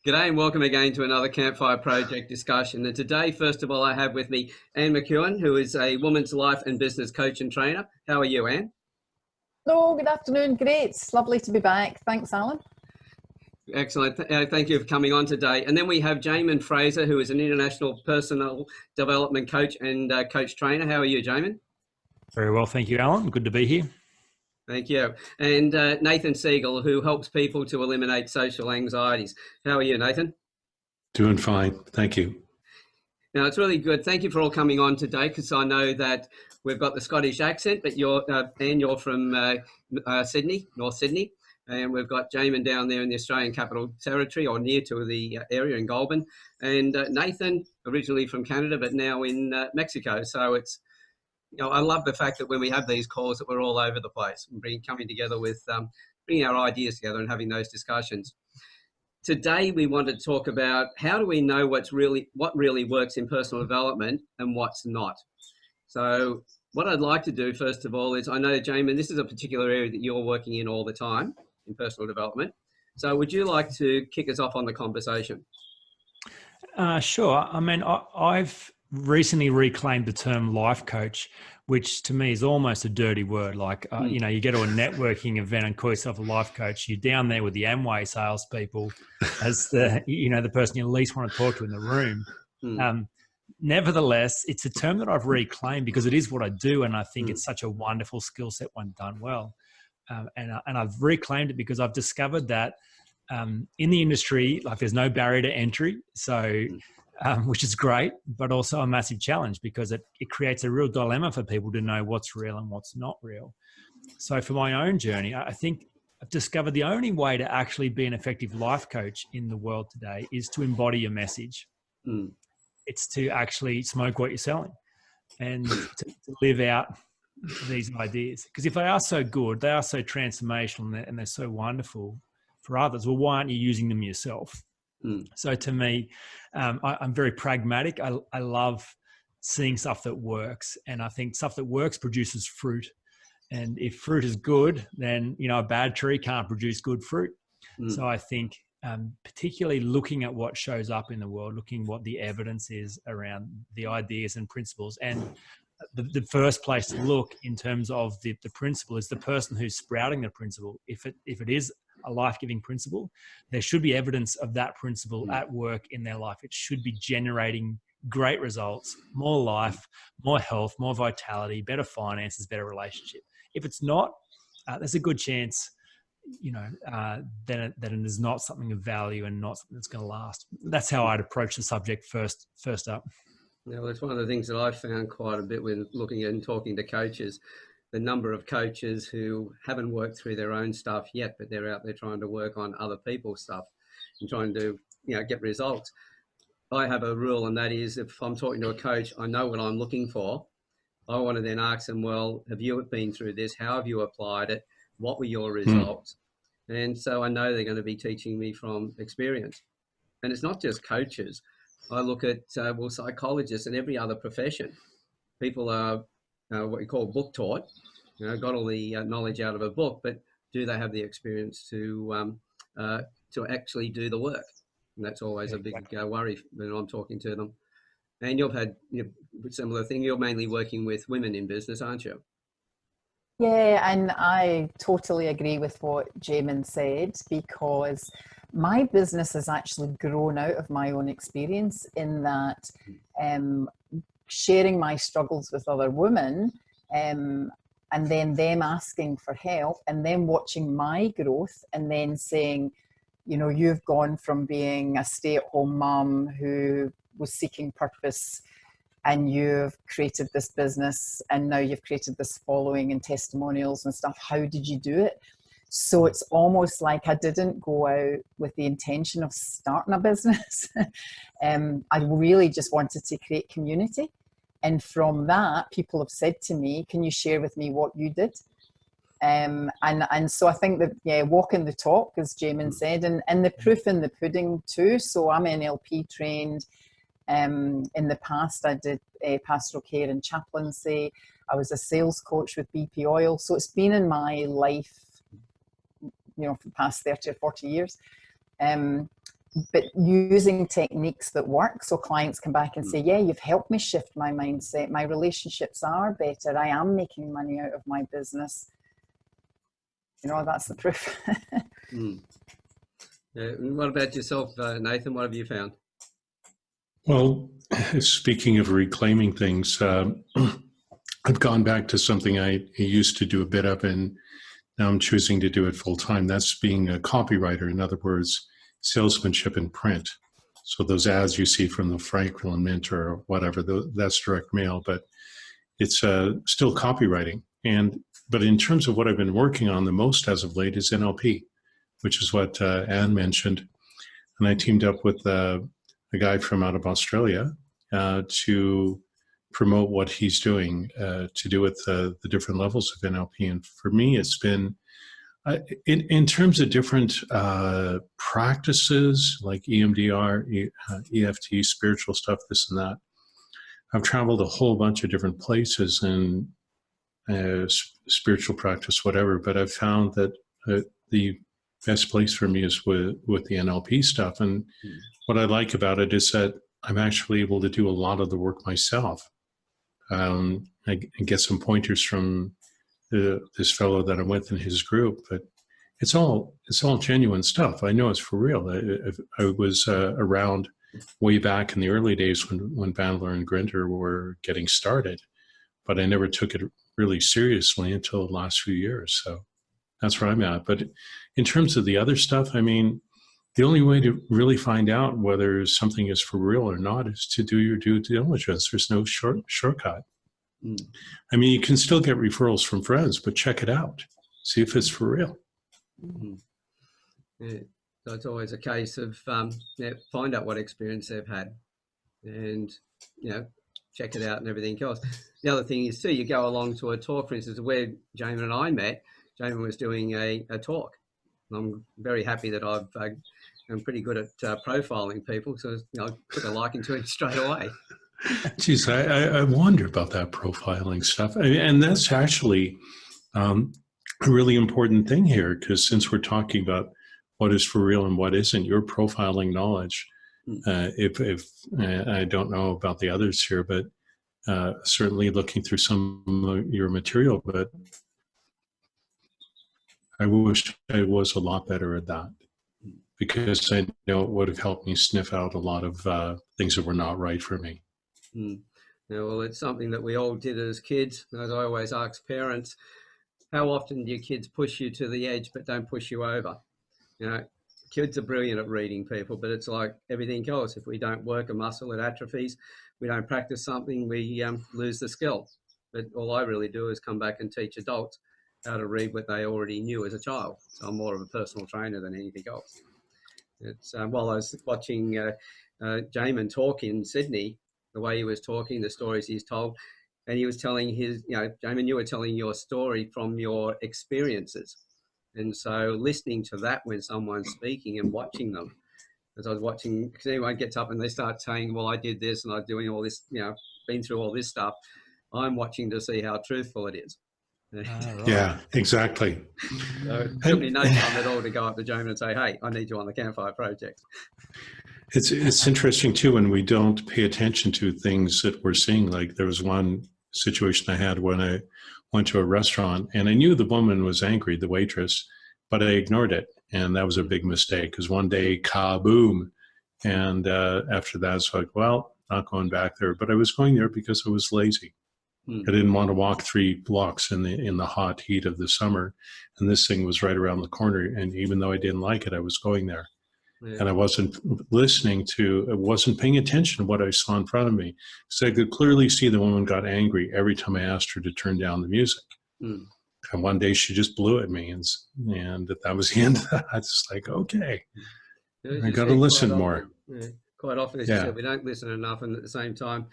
G'day and welcome again to another Campfire Project discussion. And today, first of all, I have with me Anne McKeown, who is a woman's life and business coach and trainer. How are you, Anne? Oh, good afternoon. Great. It's lovely to be back. Thanks, Alan. Excellent. Thank you for coming on today. And then we have Jaemin Frazer, who is an international personal development coach and coach trainer. How are you, Jaemin? Very well, thank you, Alan. Good to be here. Thank you. And Nathan Segal, who helps people to eliminate social anxieties. How are you, Nathan? Doing fine. Thank you. Now, it's really good. Thank you for all coming on today, because I know that we've got the Scottish accent, but you're from Sydney, North Sydney. And we've got Jaemin down there in the Australian Capital Territory, or near to the area in Goulburn. And Nathan, originally from Canada, but now in Mexico. So it's, I love the fact that when we have these calls that we're all over the place and coming together with bringing our ideas together and having those discussions. Today, we want to talk about how do we know what really works in personal development and what's not. So what I'd like to do, first of all, is I know, Jaemin, this is a particular area that you're working in all the time in personal development. So would you like to kick us off on the conversation? Sure. I mean, I've recently reclaimed the term life coach, which to me is almost a dirty word. Like, you go to a networking event and call yourself a life coach. You're down there with the Amway salespeople as the person you least want to talk to in the room. Nevertheless, it's a term that I've reclaimed because it is what I do. And I think it's such a wonderful skill set when done well. And I've reclaimed it because I've discovered that in the industry, like, there's no barrier to entry. So, which is great, but also a massive challenge because it creates a real dilemma for people to know what's real and what's not real. So for my own journey, I think I've discovered the only way to actually be an effective life coach in the world today is to embody your message. It's to actually smoke what you're selling and to live out these ideas. Because if they are so good, they are so transformational and they're so wonderful for others, well, why aren't you using them yourself? So to me, I'm very pragmatic. I love seeing stuff that works. And I think stuff that works produces fruit. And if fruit is good, then, a bad tree can't produce good fruit. So I think particularly looking at what shows up in the world, looking what the evidence is around the ideas and principles. And the first place to look in terms of the principle is the person who's sprouting the principle. If it is a life-giving principle, there should be evidence of that principle at work in their life. It should be generating great results, more life, more health, more vitality, better finances, better relationship. If it's not, there's a good chance, that it is not something of value and not something that's going to last. That's how I'd approach the subject first up. Now, that's one of the things that I've found quite a bit when looking at and talking to coaches. The number of coaches who haven't worked through their own stuff yet, but they're out there trying to work on other people's stuff and trying to, get results. I have a rule, and that is if I'm talking to a coach, I know what I'm looking for. I want to then ask them, well, have you been through this? How have you applied it? What were your results? And so I know they're going to be teaching me from experience. And it's not just coaches. I look at, psychologists and every other profession. People are what we call book taught, got all the knowledge out of a book, but do they have the experience to actually do the work? And that's always a big worry when I'm talking to them. And you've had a similar thing. You're mainly working with women in business, aren't you? Yeah, and I totally agree with what Jaemin said, because my business has actually grown out of my own experience in that sharing my struggles with other women and then them asking for help and then watching my growth and then saying, you've gone from being a stay-at-home mum who was seeking purpose and you've created this business and now you've created this following and testimonials and stuff. How did you do it? So it's almost like I didn't go out with the intention of starting a business. I really just wanted to create community. And from that, people have said to me, can you share with me what you did? And so I think that, walking the talk, as Jaemin said, and the proof in the pudding too. So I'm NLP trained. In the past, I did pastoral care and chaplaincy. I was a sales coach with BP Oil. So it's been in my life, for the past 30 or 40 years. but using techniques that work, so clients come back and say, yeah, you've helped me shift my mindset, my relationships are better, I am making money out of my business. You know, that's the proof. Yeah. What about yourself, Nathan? What have you found? Well, speaking of reclaiming things, I've gone back to something I used to do a bit of, and now I'm choosing to do it full time. That's being a copywriter. In other words, salesmanship in print. So those ads you see from the Franklin Mint or whatever, that's direct mail, but it's still copywriting. But in terms of what I've been working on the most as of late is NLP, which is what Anne mentioned. And I teamed up with a guy from out of Australia to promote what he's doing to do with the different levels of NLP. And for me, it's been, in terms of different practices like EMDR, EFT, spiritual stuff, this and that, I've traveled a whole bunch of different places and spiritual practice, whatever, but I've found that the best place for me is with the NLP stuff. And what I like about it is that I'm actually able to do a lot of the work myself. I get some pointers from this fellow that I'm with in his group, but it's all genuine stuff. I know it's for real. I was around way back in the early days when Bandler and Grinder were getting started, but I never took it really seriously until the last few years. So that's where I'm at. But in terms of the other stuff, I mean, the only way to really find out whether something is for real or not is to do your due diligence. There's no shortcut. I mean, you can still get referrals from friends, but check it out. See if it's for real. Yeah. So it's always a case of find out what experience they've had and, check it out and everything else. The other thing is, too, you go along to a talk, for instance, where Jaemin and I met. Jaemin was doing a talk. I'm very happy that I'm pretty good at profiling people, so I put a like into it straight away. Geez, I wonder about that profiling stuff. And that's actually a really important thing here, because since we're talking about what is for real and what isn't, your profiling knowledge, if I don't know about the others here, but certainly looking through some of your material, but I wish I was a lot better at that, because I know it would have helped me sniff out a lot of things that were not right for me. Yeah, well, it's something that we all did as kids. As I always ask parents, how often do your kids push you to the edge but don't push you over? Kids are brilliant at reading people, but it's like everything else. If we don't work a muscle, it atrophies. We don't practice something, we lose the skill. But all I really do is come back and teach adults how to read what they already knew as a child. So I'm more of a personal trainer than anything else. It's while I was watching Jaemin talk in Sydney, the way he was talking, the stories he's told, and he was telling his, Jaemin, you were telling your story from your experiences. And so listening to that when someone's speaking and watching them, as I was watching, because anyone gets up and they start saying, well, I did this and I'm doing all this, been through all this stuff, I'm watching to see how truthful it is. Right. Yeah, exactly. So it took me no time at all to go up to Jaemin and say, hey, I need you on the Campfire Project. It's interesting too when we don't pay attention to things that we're seeing. Like there was one situation I had when I went to a restaurant and I knew the woman was angry, the waitress, but I ignored it. And that was a big mistake because one day, kaboom. And after that, it's like, well, not going back there. But I was going there because I was lazy. I didn't want to walk 3 blocks in the hot heat of the summer. And this thing was right around the corner. And even though I didn't like it, I was going there. Yeah. And I wasn't I wasn't paying attention to what I saw in front of me. So I could clearly see the woman got angry every time I asked her to turn down the music. And one day she just blew at me. And that was the end of that. It's like, okay, I got to listen more. Quite often, as you said, we don't listen enough. And at the same time,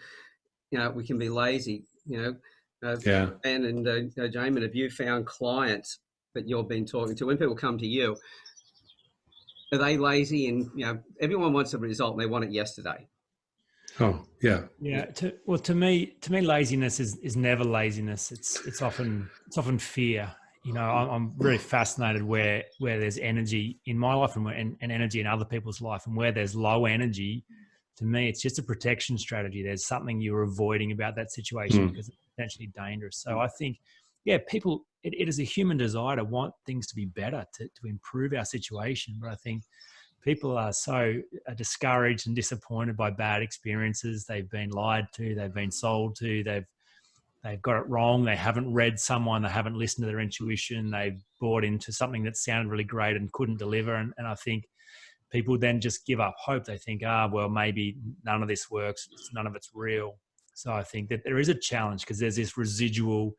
we can be lazy. And Jaemin, have you found clients that you've been talking to, when people come to you, are they lazy? And everyone wants a result and they want it yesterday. Oh yeah. Yeah. To me, laziness is never laziness. It's often fear. you know, I'm really fascinated where there's energy in my life and energy in other people's life, and where there's low energy. To me, it's just a protection strategy. There's something you're avoiding about that situation because it's potentially dangerous. So I think, yeah, people, it is a human desire to want things to be better, to improve our situation. But I think people are so discouraged and disappointed by bad experiences. They've been lied to, they've been sold to, they've got it wrong. They haven't read someone, they haven't listened to their intuition. They've bought into something that sounded really great and couldn't deliver. And I think people then just give up hope. They think, well, maybe none of this works. None of it's real. So I think that there is a challenge because there's this residual,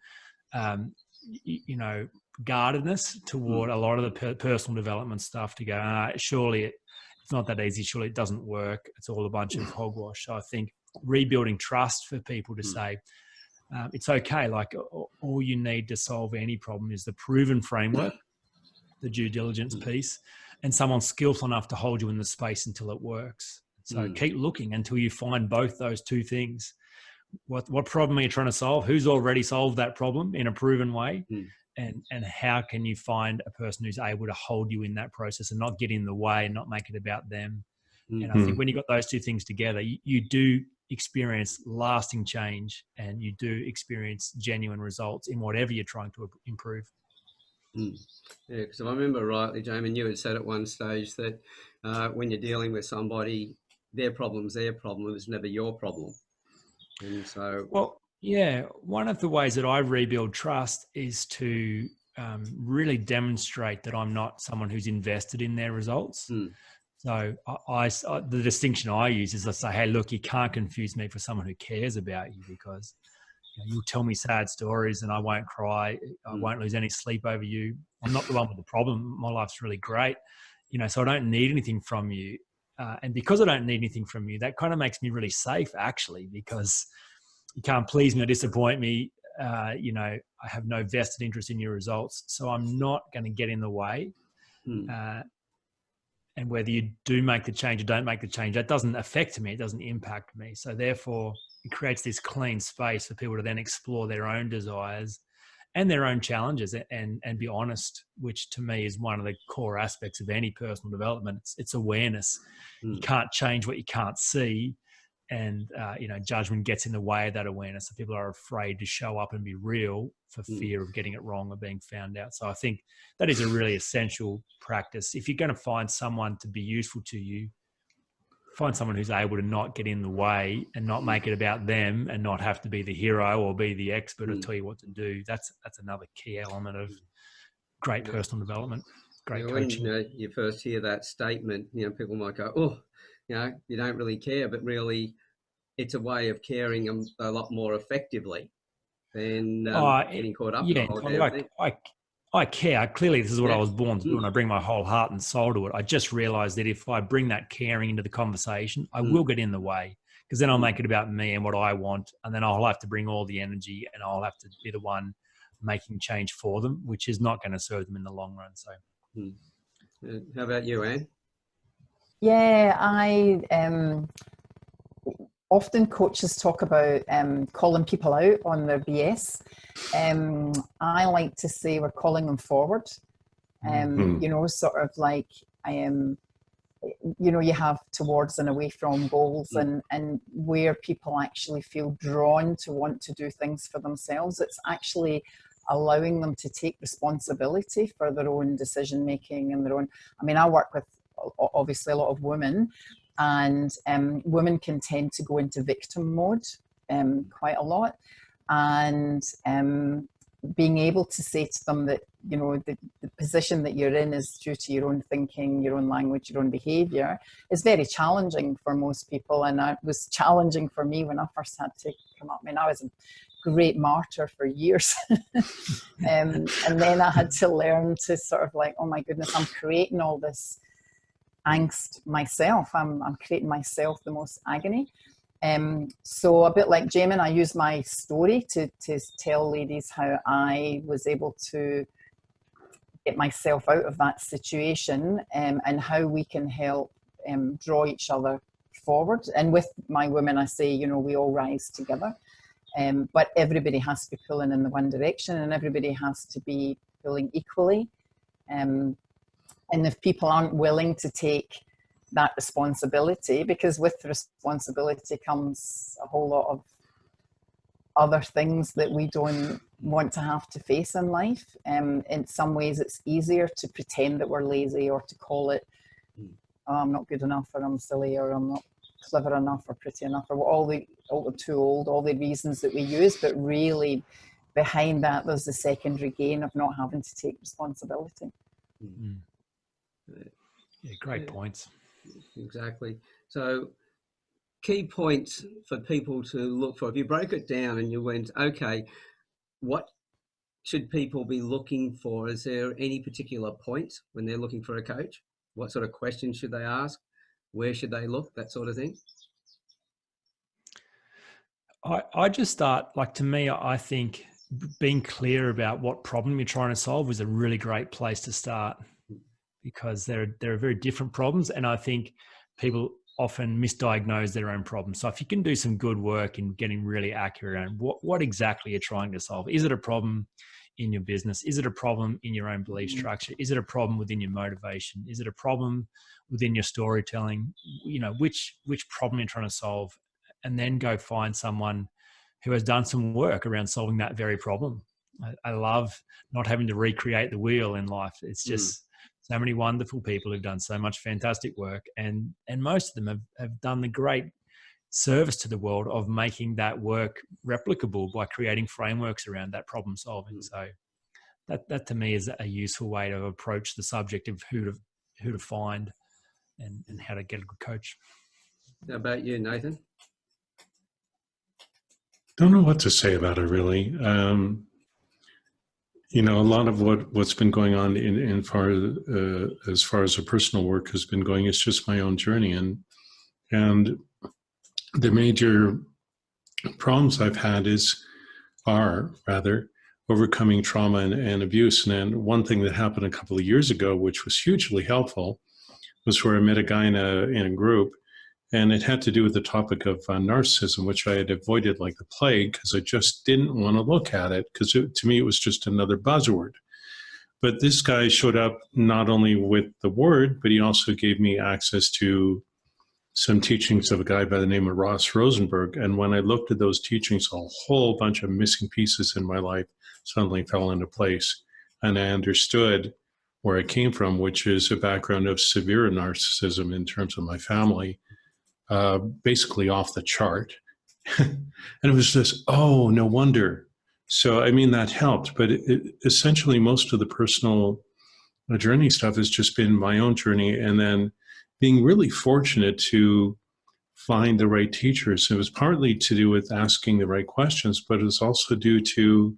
you know, guardedness toward a lot of the personal development stuff to go, surely it's not that easy. Surely it doesn't work. It's all a bunch of hogwash. So I think rebuilding trust for people to say, it's okay. Like all you need to solve any problem is the proven framework, the due diligence piece, and someone skillful enough to hold you in the space until it works. So keep looking until you find both those two things. What problem are you trying to solve? Who's already solved that problem in a proven way? And how can you find a person who's able to hold you in that process and not get in the way and not make it about them? And I think when you got those two things together, you do experience lasting change, and you do experience genuine results in whatever you're trying to improve. Yeah, because if I remember rightly, Jaemin, you had said at one stage that when you're dealing with somebody, their problem's their problem. It's never your problem. And so, well, yeah, one of the ways that I rebuild trust is to really demonstrate that I'm not someone who's invested in their results. So the distinction I use is I say, hey, look, you can't confuse me for someone who cares about you, because you'll tell me sad stories and I won't cry. I won't lose any sleep over you. I'm not the one with the problem. My life's really great. So I don't need anything from you. And because I don't need anything from you, that kind of makes me really safe, actually, because you can't please me or disappoint me. I have no vested interest in your results. So I'm not going to get in the way. And whether you do make the change or don't make the change, that doesn't affect me. It doesn't impact me. So therefore, it creates this clean space for people to then explore their own desires and their own challenges and be honest, which to me is one of the core aspects of any personal development. It's awareness. You can't change what you can't see. And, judgment gets in the way of that awareness. So people are afraid to show up and be real for fear of getting it wrong or being found out. So I think that is a really essential practice. If you're going to find someone to be useful to you, find someone who's able to not get in the way and not make it about them and not have to be the hero or be the expert or tell you what to do. That's another key element of great personal development, great coaching. When you first hear that statement, people might go, oh, you don't really care, but really it's a way of caring a lot more effectively than getting caught up in the whole damn thing. I care. Clearly, this is what I was born to do, and I bring my whole heart and soul to it. I just realized that if I bring that caring into the conversation, I will get in the way, because then I'll make it about me and what I want, and then I'll have to bring all the energy and I'll have to be the one making change for them, which is not going to serve them in the long run. So, how about you, Anne? Yeah, I often coaches talk about calling people out on their BS. I like to say we're calling them forward. Sort of like you have towards and away from goals, and where people actually feel drawn to want to do things for themselves. It's actually allowing them to take responsibility for their own decision making and their own. I work with obviously a lot of women, and women can tend to go into victim mode quite a lot, and being able to say to them that the position that you're in is due to your own thinking, your own language, your own behavior is very challenging for most people, and it was challenging for me when I first had to come up. I was a great martyr for years and then I had to learn to sort of like, oh my goodness, I'm creating all this angst myself. I'm creating myself the most agony. So a bit like Jaemin, I use my story to tell ladies how I was able to get myself out of that situation, and how we can help draw each other forward. And with my women, I say, we all rise together. But everybody has to be pulling in the one direction, and everybody has to be pulling equally. And if people aren't willing to take that responsibility, because with responsibility comes a whole lot of other things that we don't want to have to face in life. In some ways, it's easier to pretend that we're lazy, or to call it, oh, I'm not good enough, or I'm silly, or I'm not clever enough, or pretty enough, or all too old, all the reasons that we use. But really, behind that, there's the secondary gain of not having to take responsibility. Mm. Yeah, great points. Exactly. So, key points for people to look for. If you broke it down and you went, okay, what should people be looking for? Is there any particular point when they're looking for a coach? What sort of questions should they ask? Where should they look? That sort of thing. I just start, like, to me, I think being clear about what problem you're trying to solve is a really great place to start, because there are very different problems, and I think people often misdiagnose their own problems. So if you can do some good work in getting really accurate on what exactly you're trying to solve. Is it a problem in your business? Is it a problem in your own belief structure? Is it a problem within your motivation? Is it a problem within your storytelling? You know, which problem you're trying to solve, and then go find someone who has done some work around solving that very problem. I love not having to recreate the wheel in life. It's just so many wonderful people who've done so much fantastic work, and most of them have done the great service to the world of making that work replicable by creating frameworks around that problem solving. So that to me is a useful way to approach the subject of who to find and how to get a good coach. How about you, Nathan? Don't know what to say about it, really. You know, a lot of what's been going on as far as the personal work has been going, it's just my own journey, and the major problems I've had are overcoming trauma and abuse. And then one thing that happened a couple of years ago, which was hugely helpful, was where I met a guy in a group, and it had to do with the topic of narcissism, which I had avoided like the plague because I just didn't want to look at it, because to me it was just another buzzword. But this guy showed up not only with the word, but he also gave me access to some teachings of a guy by the name of Ross Rosenberg. And when I looked at those teachings, a whole bunch of missing pieces in my life suddenly fell into place. And I understood where I came from, which is a background of severe narcissism in terms of my family, basically off the chart. And it was just, oh, no wonder. So, I mean, that helped. But essentially, most of the personal journey stuff has just been my own journey, and then being really fortunate to find the right teachers. It was partly to do with asking the right questions, but it was also due to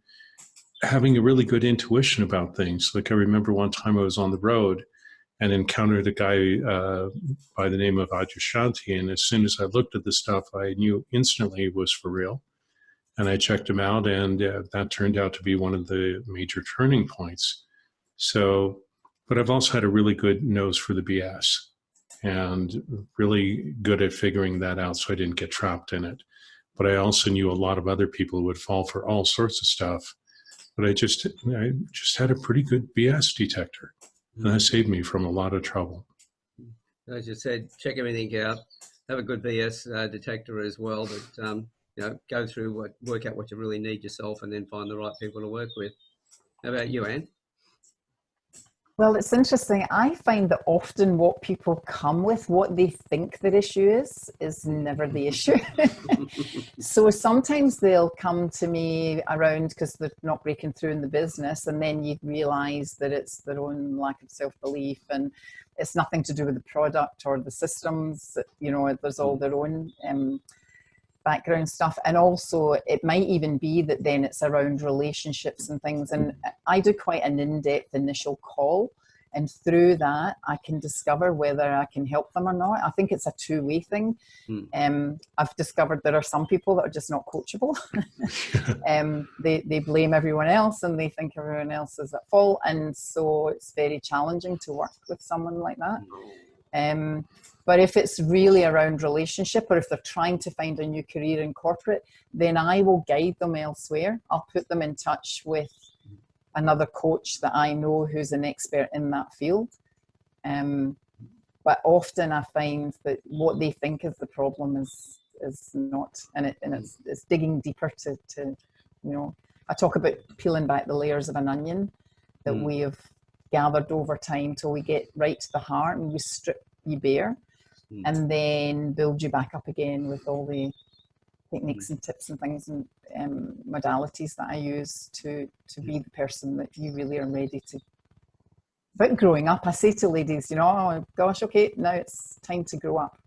having a really good intuition about things. Like, I remember one time I was on the road and encountered a guy by the name of Adyashanti, and as soon as I looked at the stuff, I knew instantly it was for real. And I checked him out, and that turned out to be one of the major turning points. So, but I've also had a really good nose for the BS, and really good at figuring that out so I didn't get trapped in it. But I also knew a lot of other people who would fall for all sorts of stuff. But I just had a pretty good BS detector, and that saved me from a lot of trouble. As you said, check everything out. Have a good BS detector as well. But you know, go through work out what you really need yourself, and then find the right people to work with. How about you, Anne? Well, it's interesting. I find that often what people come with, what they think their issue is never the issue. So sometimes they'll come to me around because they're not breaking through in the business, and then you realize that it's their own lack of self-belief, and it's nothing to do with the product or the systems. You know, there's all their own background stuff. And also it might even be that then it's around relationships and things, and I do quite an in-depth initial call, and through that I can discover whether I can help them or not. I think it's a two-way thing. I've discovered there are some people that are just not coachable. They blame everyone else, and they think everyone else is at fault, and so it's very challenging to work with someone like that. But if it's really around relationship, or if they're trying to find a new career in corporate, then I will guide them elsewhere. I'll put them in touch with another coach that I know who's an expert in that field. But often I find that what they think is the problem is not, and it's digging deeper to, you know, I talk about peeling back the layers of an onion that we have gathered over time till we get right to the heart, and you strip you bare, and then build you back up again with all the techniques and tips and things and modalities that I use to be the person that you really are ready to. But growing up, I say to ladies, you know, oh gosh, okay, now it's time to grow up.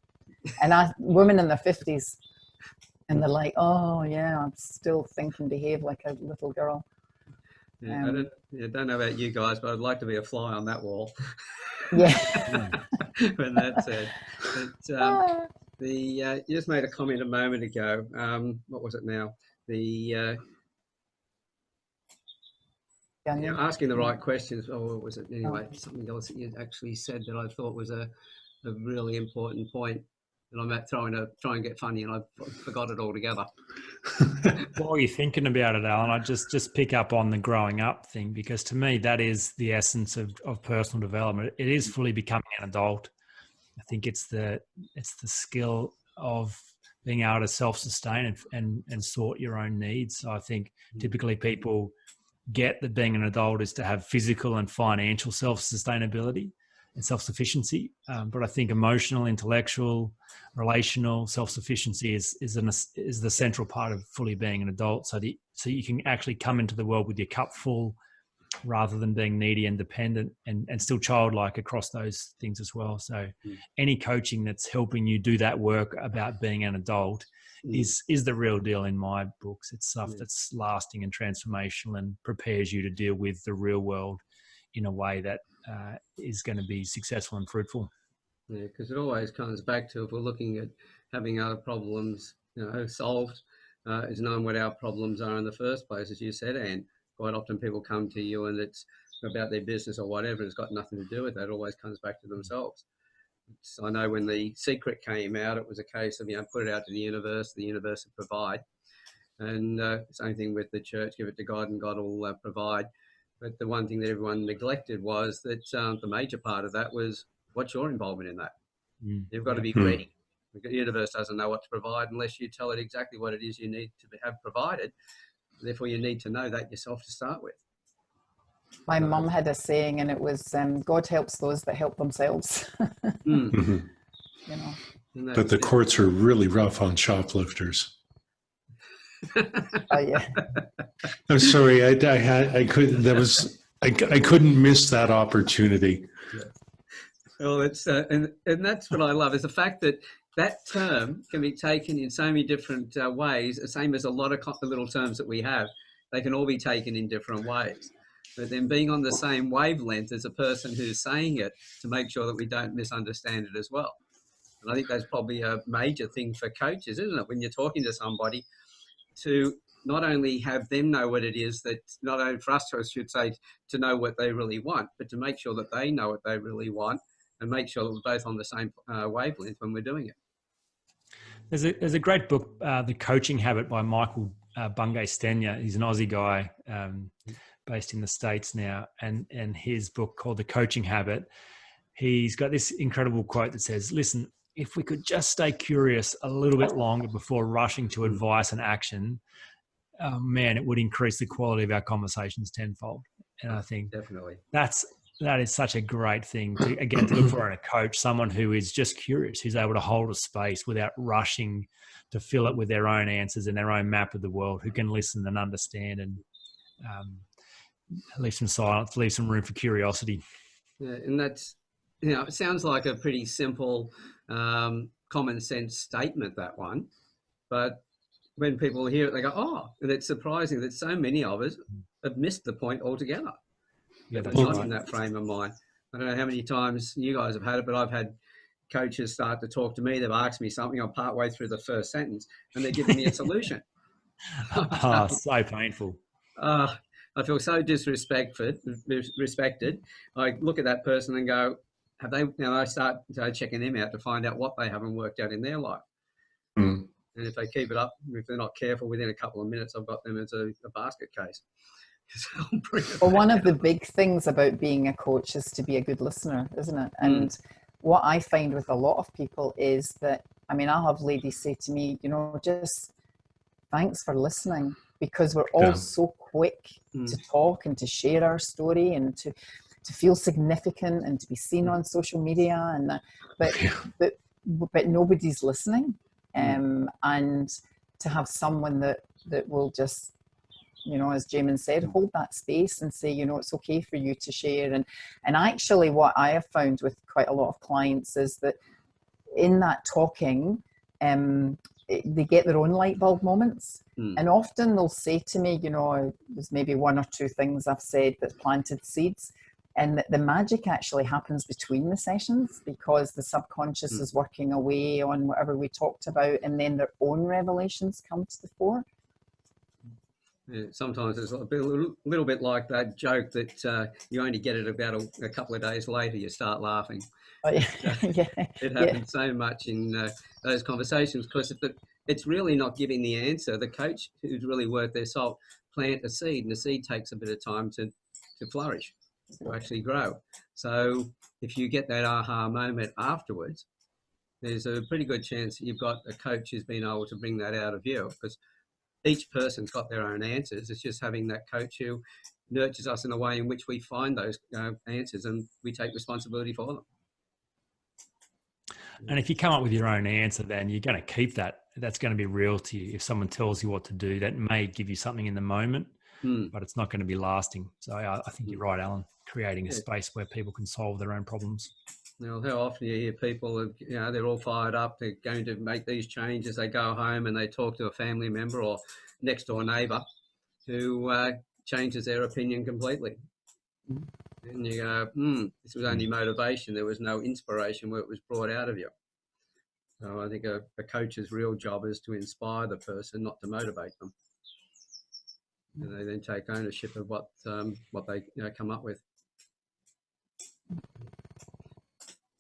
And women in their 50s, and they're like, oh yeah, I'm still think and behave like a little girl. Yeah, I don't know about you guys, but I'd like to be a fly on that wall. Yeah. When that's it. But, you just made a comment a moment ago. What was it now? Asking the right questions. Or what was it anyway? Something else that you actually said that I thought was a really important point. And I'm trying to get funny, and I forgot it altogether. While you're thinking about it, Alan, I just pick up on the growing up thing, because to me that is the essence of personal development. It is fully becoming an adult. I think it's the skill of being able to self-sustain and sort your own needs. So I think typically people get that being an adult is to have physical and financial self-sustainability and self-sufficiency. But I think emotional, intellectual, relational self-sufficiency is the central part of fully being an adult. So you can actually come into the world with your cup full, rather than being needy and dependent, and still childlike across those things as well. So any coaching that's helping you do that work about being an adult is the real deal in my books. It's stuff that's lasting and transformational and prepares you to deal with the real world in a way that is going to be successful and fruitful. Yeah, because it always comes back to, if we're looking at having our problems, solved, is knowing what our problems are in the first place, as you said. And quite often people come to you and it's about their business or whatever. It's got nothing to do with that. It always comes back to themselves. So I know when The Secret came out, it was a case of, put it out to the universe will provide. And same thing with the church, give it to God and God will provide. But the one thing that everyone neglected was that the major part of that was, what's your involvement in that? You've got to be ready. The universe doesn't know what to provide unless you tell it exactly what it is you need to have provided. Therefore, you need to know that yourself to start with. My mum had a saying, and it was, God helps those that help themselves. But the courts are really rough on shoplifters. Oh yeah. I'm sorry, I couldn't miss that opportunity. Well, it's and that's what I love, is the fact that term can be taken in so many different ways, the same as a lot of little terms that we have. They can all be taken in different ways. But then being on the same wavelength as a person who's saying it, to make sure that we don't misunderstand it as well. And I think that's probably a major thing for coaches, isn't it? When you're talking to somebody, to not only have them know what it is, that not only for us, I should say, to know what they really want, but to make sure that they know what they really want, and make sure that we're both on the same wavelength when we're doing it. There's a great book, The Coaching Habit, by Michael Bungay Stenya. He's an Aussie guy based in the States now. And his book called The Coaching Habit, he's got this incredible quote that says, listen, if we could just stay curious a little bit longer before rushing to advice and action, man, it would increase the quality of our conversations tenfold. And I think definitely that is such a great thing to look for in a coach, someone who is just curious, who's able to hold a space without rushing to fill it with their own answers and their own map of the world, who can listen and understand and leave some silence, leave some room for curiosity. Yeah, and that's, it sounds like a pretty simple, common sense statement, that one. But when people hear it, they go, oh, and it's surprising that so many of us have missed the point altogether. Yeah, that's not in that frame of mind. I don't know how many times you guys have had it, but I've had coaches start to talk to me. They've asked me something. I'm partway through the first sentence and they're giving me a solution. So painful. I feel so respected. I look at that person and go, have they? Now I start checking them out to find out what they haven't worked out in their life. And if they keep it up, if they're not careful, within a couple of minutes, I've got them as a basket case. Well, one of the big things about being a coach is to be a good listener, isn't it? And what I find with a lot of people is that, I mean, I'll have ladies say to me, you know, just thanks for listening, because we're all so quick to talk and to share our story and to feel significant and to be seen on social media, and that, but nobody's listening. And to have someone that will just, you know, as Jaemin said, hold that space and say, you know, it's okay for you to share. And actually what I have found with quite a lot of clients is that in that talking, they get their own light bulb moments. And often they'll say to me, you know, there's maybe one or two things I've said that planted seeds, and that the magic actually happens between the sessions, because the subconscious is working away on whatever we talked about, and then their own revelations come to the fore. Yeah, sometimes it's a little bit like that joke that you only get it about a couple of days later, you start laughing. Oh, yeah. It happens so much in those conversations, because if it's really not giving the answer. The coach who's really worth their salt plant a seed, and the seed takes a bit of time to flourish, to actually grow. So if you get that aha moment afterwards, there's a pretty good chance that you've got a coach who's been able to bring that out of you, because each person's got their own answers. It's just having that coach who nurtures us in a way in which we find those answers and we take responsibility for them. And if you come up with your own answer, then you're going to keep that. That's going to be real to you. If someone tells you what to do, that may give you something in the moment, but it's not going to be lasting. So I think you're right, Alan, creating a space where people can solve their own problems. Now, how often you hear people, you know, they're all fired up, they're going to make these changes, they go home and they talk to a family member or next door neighbour who changes their opinion completely. And you go, this was only motivation, there was no inspiration where it was brought out of you. So I think a coach's real job is to inspire the person, not to motivate them. And they then take ownership of what they come up with.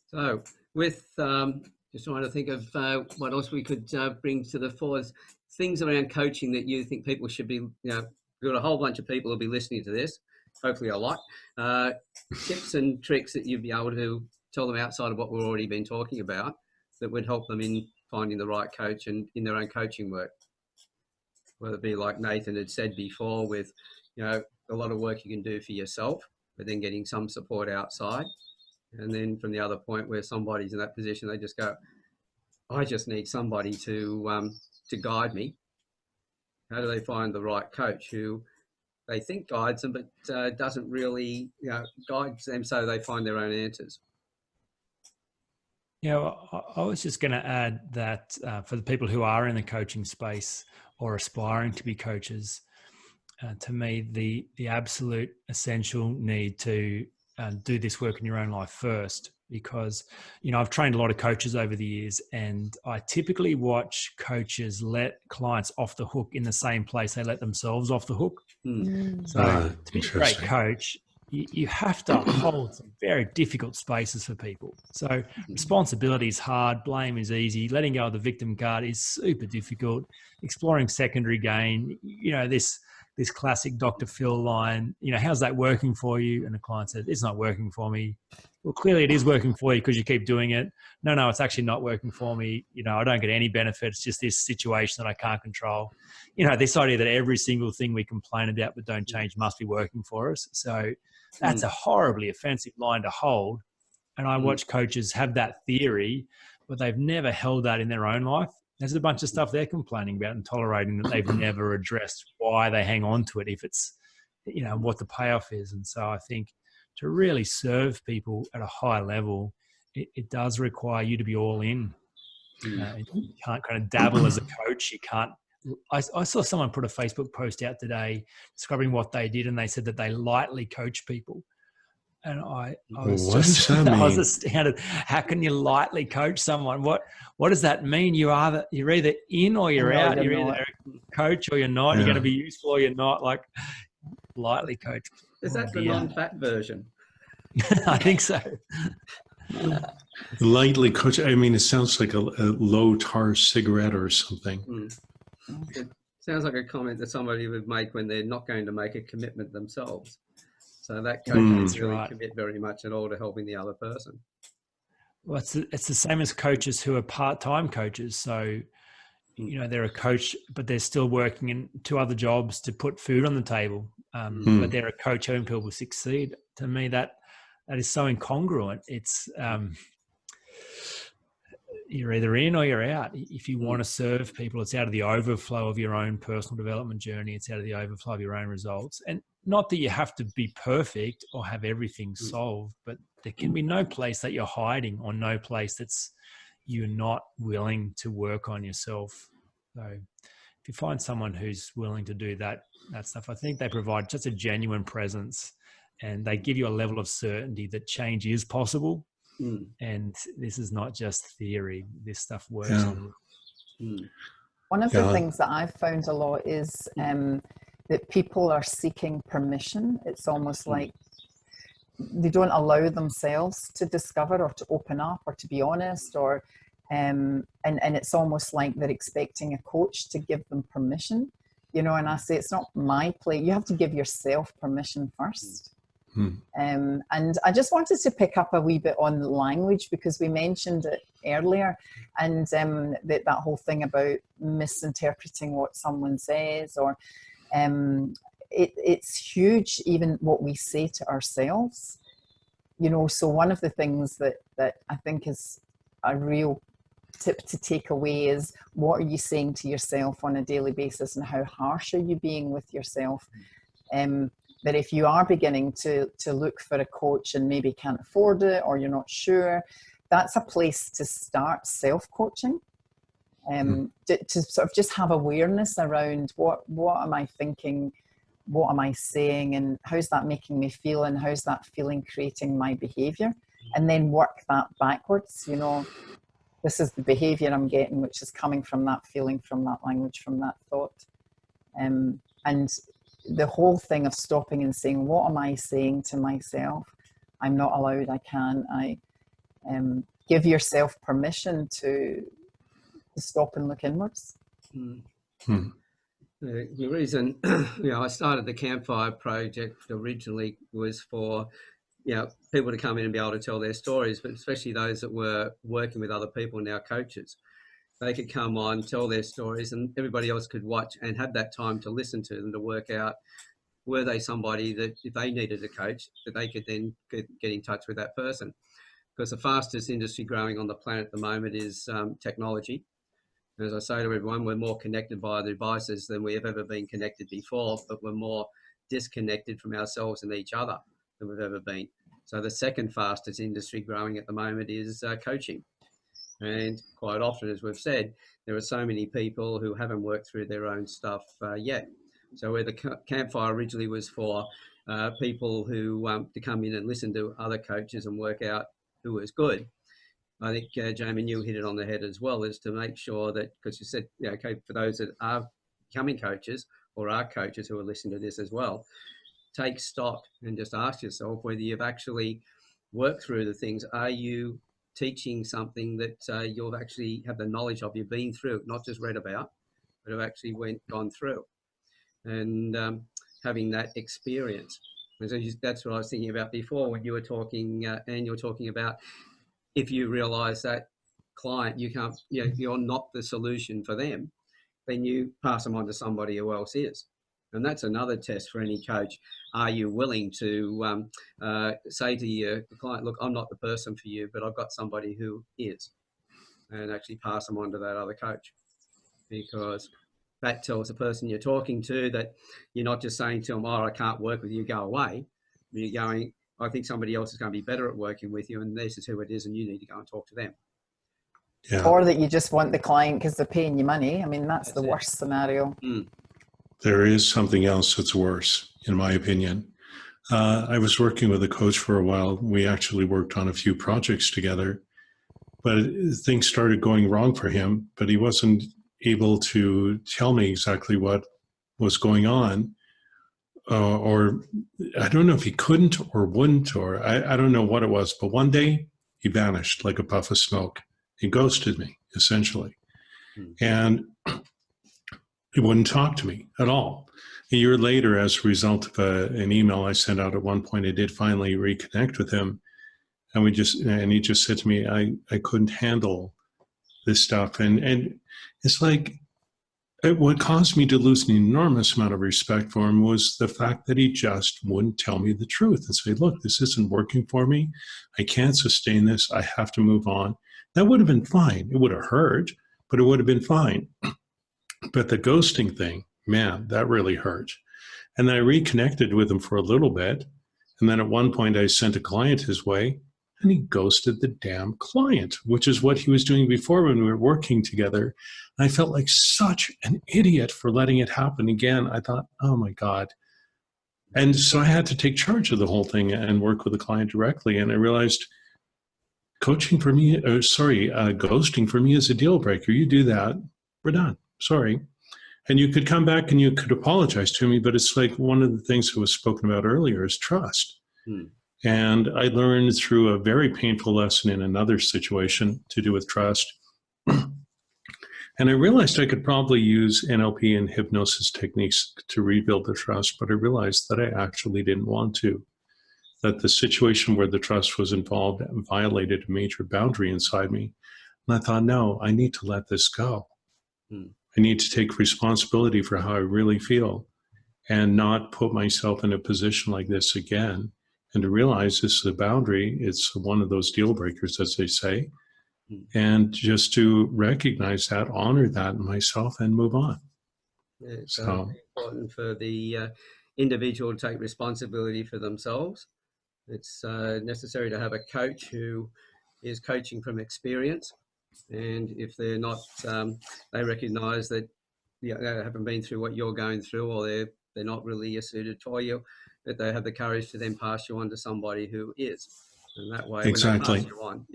So with just trying to think of what else we could bring to the fore, things around coaching that you think people should be, we've got a whole bunch of people who'll be listening to this, hopefully a lot, tips and tricks that you'd be able to tell them outside of what we've already been talking about that would help them in finding the right coach and in their own coaching work. Whether it be like Nathan had said before with, a lot of work you can do for yourself, but then getting some support outside. And then from the other point where somebody's in that position, they just go, I just need somebody to guide me. How do they find the right coach who they think guides them, but doesn't really guides them so they find their own answers? I was just going to add that for the people who are in the coaching space or aspiring to be coaches, to me, the absolute essential need to do this work in your own life first, because, I've trained a lot of coaches over the years, and I typically watch coaches let clients off the hook in the same place they let themselves off the hook. So to be a great coach, you have to hold some very difficult spaces for people. So responsibility is hard, blame is easy, letting go of the victim card is super difficult, exploring secondary gain, this classic Dr. Phil line, how's that working for you? And the client says, it's not working for me. Well, clearly it is working for you because you keep doing it. No, it's actually not working for me. I don't get any benefit. It's just this situation that I can't control. This idea that every single thing we complain about but don't change must be working for us. So that's a horribly offensive line to hold. And I watch coaches have that theory, but they've never held that in their own life. There's a bunch of stuff they're complaining about and tolerating that they've never addressed why they hang on to it if it's, what the payoff is. And so I think to really serve people at a high level, it does require you to be all in. You can't kind of dabble as a coach. You can't. I saw someone put a Facebook post out today describing what they did, and they said that they lightly coach people. And I was astounded. How can you lightly coach someone? What does that mean? You're either in or you're out. You're either a coach or you're not. Yeah. You're going to be useful or you're not. Like, lightly coach. Is that the non-fat version? I think so. Lightly coach. I mean, it sounds like a low tar cigarette or something. Sounds like a comment that somebody would make when they're not going to make a commitment themselves. So that coach doesn't really commit very much at all to helping the other person. Well, it's the same as coaches who are part-time coaches. So, you know, they're a coach, but they're still working in 2 other jobs to put food on the table. But they're a coach helping people succeed. To me, that is so incongruent. It's you're either in or you're out. If you want to serve people, it's out of the overflow of your own personal development journey. It's out of the overflow of your own results. And not that you have to be perfect or have everything solved, but there can be no place that you're hiding, or no place that's you're not willing to work on yourself. So if you find someone who's willing to do that stuff, I think they provide just a genuine presence, and they give you a level of certainty that change is possible. And this is not just theory. This stuff works. One of the things that I've found a lot is that people are seeking permission. It's almost like they don't allow themselves to discover or to open up or to be honest, or and it's almost like they're expecting a coach to give them permission, you know. And I say it's not my place. You have to give yourself permission first. And I just wanted to pick up a wee bit on language, because we mentioned it earlier, and that whole thing about misinterpreting what someone says, or it's huge, even what we say to ourselves, you know. So one of the things that I think is a real tip to take away is, what are you saying to yourself on a daily basis, and how harsh are you being with yourself? That if you are beginning to look for a coach and maybe can't afford it, or you're not sure, that's a place to start self-coaching. To sort of just have awareness around what am I thinking, what am I saying, and how's that making me feel, and how's that feeling creating my behavior, and then work that backwards. You know, this is the behavior I'm getting, which is coming from that feeling, from that language, from that thought. And the whole thing of stopping and saying, what am I saying to myself? I'm not allowed, I can't. Give yourself permission to stop and look inwards. The reason, I started the Campfire Project originally was for, people to come in and be able to tell their stories, but especially those that were working with other people, now coaches. They could come on, tell their stories, and everybody else could watch and have that time to listen to them, to work out, were they somebody that if they needed a coach, that they could then get in touch with that person. Because the fastest industry growing on the planet at the moment is technology. As I say to everyone, we're more connected by the devices than we have ever been connected before, but we're more disconnected from ourselves and each other than we've ever been. So the second fastest industry growing at the moment is coaching. And quite often, as we've said, there are so many people who haven't worked through their own stuff yet. So where the Campfire originally was for people who to come in and listen to other coaches and work out who was good, I think, Jaemin, you hit it on the head as well, is to make sure that, because you said, okay, for those that are becoming coaches or are coaches who are listening to this as well, take stock and just ask yourself whether you've actually worked through the things. Are you teaching something that you'll actually have the knowledge of, you've been through, not just read about, but have actually gone through, and having that experience. And so that's what I was thinking about before when you were talking, and you're talking about, if you realize that client, you can't, you're not the solution for them, then you pass them on to somebody who else is. And that's another test for any coach. Are you willing to say to your client, look, I'm not the person for you, but I've got somebody who is, and actually pass them on to that other coach? Because that tells the person you're talking to that you're not just saying to them, oh, I can't work with you, go away. You're going, I think somebody else is going to be better at working with you, and this is who it is, and you need to go and talk to them. Yeah. Or that you just want the client because they're paying you money. I mean, that's the worst scenario. There is something else that's worse, in my opinion. I was working with a coach for a while. We actually worked on a few projects together, but things started going wrong for him, but he wasn't able to tell me exactly what was going on. Or I don't know if he couldn't or wouldn't, or I don't know what it was, but one day he vanished like a puff of smoke. He ghosted me, essentially. And He wouldn't talk to me at all. A year later, as a result of an email I sent out at one point, I did finally reconnect with him. And he just said to me, I couldn't handle this stuff. And it's like, what caused me to lose an enormous amount of respect for him was the fact that he just wouldn't tell me the truth and say, look, this isn't working for me. I can't sustain this. I have to move on. That would have been fine. It would have hurt, but it would have been fine. But the ghosting thing, man, that really hurt. And then I reconnected with him for a little bit. And then at one point I sent a client his way and he ghosted the damn client, which is what he was doing before when we were working together. And I felt like such an idiot for letting it happen again. I thought, oh my God. And so I had to take charge of the whole thing and work with the client directly. And I realized ghosting for me is a deal breaker. You do that, we're done. Sorry. And you could come back and you could apologize to me, but it's like one of the things that was spoken about earlier is trust. And I learned through a very painful lesson in another situation to do with trust. And I realized I could probably use NLP and hypnosis techniques to rebuild the trust, but I realized that I actually didn't want to. That the situation where the trust was involved violated a major boundary inside me. And I thought, no, I need to let this go. I need to take responsibility for how I really feel and not put myself in a position like this again. And to realize this is a boundary, it's one of those deal breakers, as they say. And just to recognize that, honor that in myself and move on. Yeah, it's important for the individual to take responsibility for themselves. It's necessary to have a coach who is coaching from experience. And if they're not, they recognise that they haven't been through what you're going through, or they're not really suited for you, that they have the courage to then pass you on to somebody who is. And that way, exactly. When they pass you on,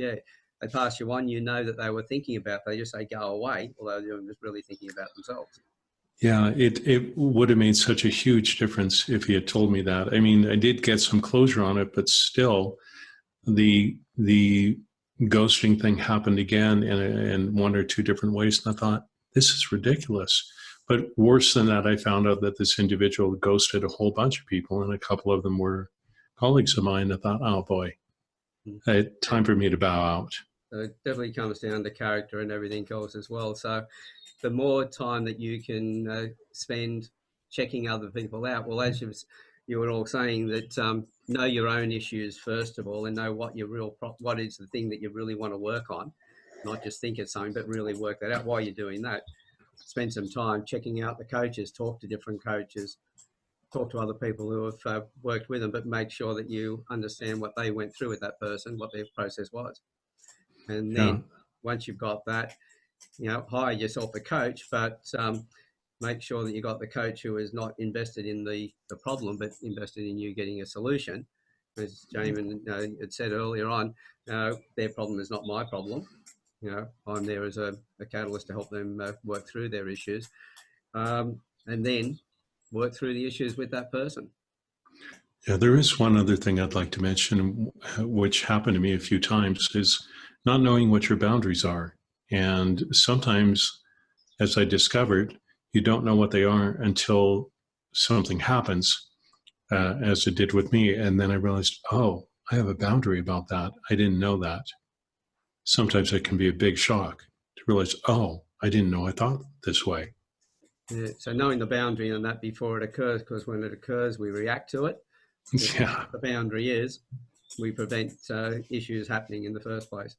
they pass you on, you know that they were thinking about, they just say go away, although they're just really thinking about themselves. Yeah, it would have made such a huge difference if he had told me that. I mean, I did get some closure on it, but still the ghosting thing happened again in one or two different ways. And I thought, this is ridiculous. But worse than that, I found out that this individual ghosted a whole bunch of people, and a couple of them were colleagues of mine. I thought, oh boy, time for me to bow out. So it definitely comes down to character and everything else as well. So the more time that you can spend checking other people out, well, as you were all saying, that know your own issues first of all, and know what your what is the thing that you really want to work on, not just think it's something, but really work that out. While you're doing that, spend some time checking out the coaches, talk to different coaches, talk to other people who have worked with them, but make sure that you understand what they went through with that person, what their process was. And then once you've got that, hire yourself a coach, but make sure that you got the coach who is not invested in the problem, but invested in you getting a solution. As Jaemin had said earlier on, their problem is not my problem. I'm there as a catalyst to help them work through their issues, and then work through the issues with that person. Yeah, there is one other thing I'd like to mention, which happened to me a few times, is not knowing what your boundaries are. And sometimes, as I discovered, you don't know what they are until something happens, as it did with me. And then I realized, oh, I have a boundary about that. I didn't know that. Sometimes it can be a big shock to realize, oh, I didn't know I thought this way. Yeah, so knowing the boundary on that before it occurs, because when it occurs, we react to it. Yeah. The boundary is, we prevent issues happening in the first place.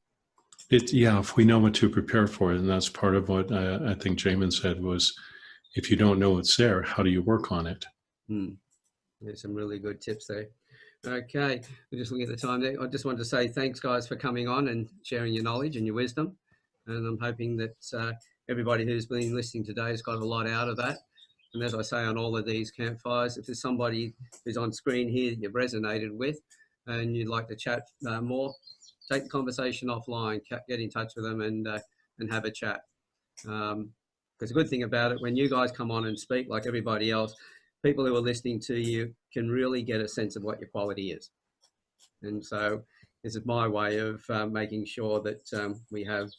If we know what to prepare for it, and that's part of what I think Jaemin said was, if you don't know it's there, how do you work on it? There's some really good tips there. Okay, we're just looking at the time there. I just wanted to say thanks, guys, for coming on and sharing your knowledge and your wisdom. And I'm hoping that everybody who's been listening today has got a lot out of that. And as I say on all of these campfires, if there's somebody who's on screen here that you've resonated with and you'd like to chat more, take the conversation offline, get in touch with them and have a chat. Because the good thing about it, when you guys come on and speak like everybody else, people who are listening to you can really get a sense of what your quality is. And so this is my way of making sure that we have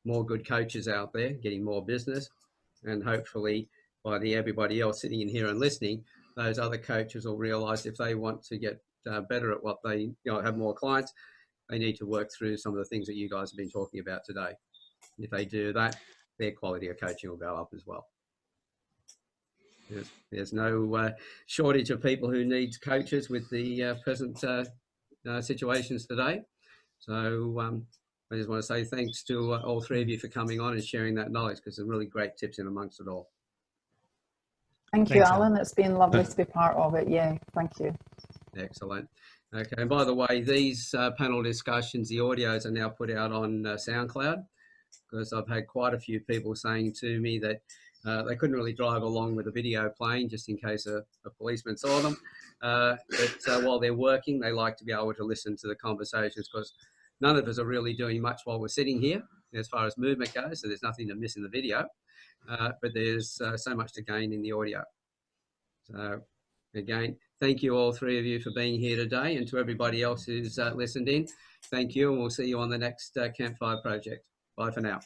more good coaches out there, getting more business, And hopefully by everybody else sitting in here and listening, those other coaches will realize if they want to get better at what they, have more clients, they need to work through some of the things that you guys have been talking about today. If they do that, their quality of coaching will go up as well. There's no shortage of people who need coaches with the present situations today. So I just want to say thanks to all three of you for coming on and sharing that knowledge, because there's really great tips in amongst it all. Thanks, you, Alan. It's been lovely to be part of it. Yeah, thank you. Excellent. Okay, and by the way, these panel discussions, the audios are now put out on SoundCloud, because I've had quite a few people saying to me that they couldn't really drive along with the video playing just in case a policeman saw them. But while they're working, they like to be able to listen to the conversations, because none of us are really doing much while we're sitting here as far as movement goes, so there's nothing to miss in the video, but there's so much to gain in the audio. So again, thank you all three of you for being here today, and to everybody else who's listened in, thank you, and we'll see you on the next Campfire Project. Bye for now.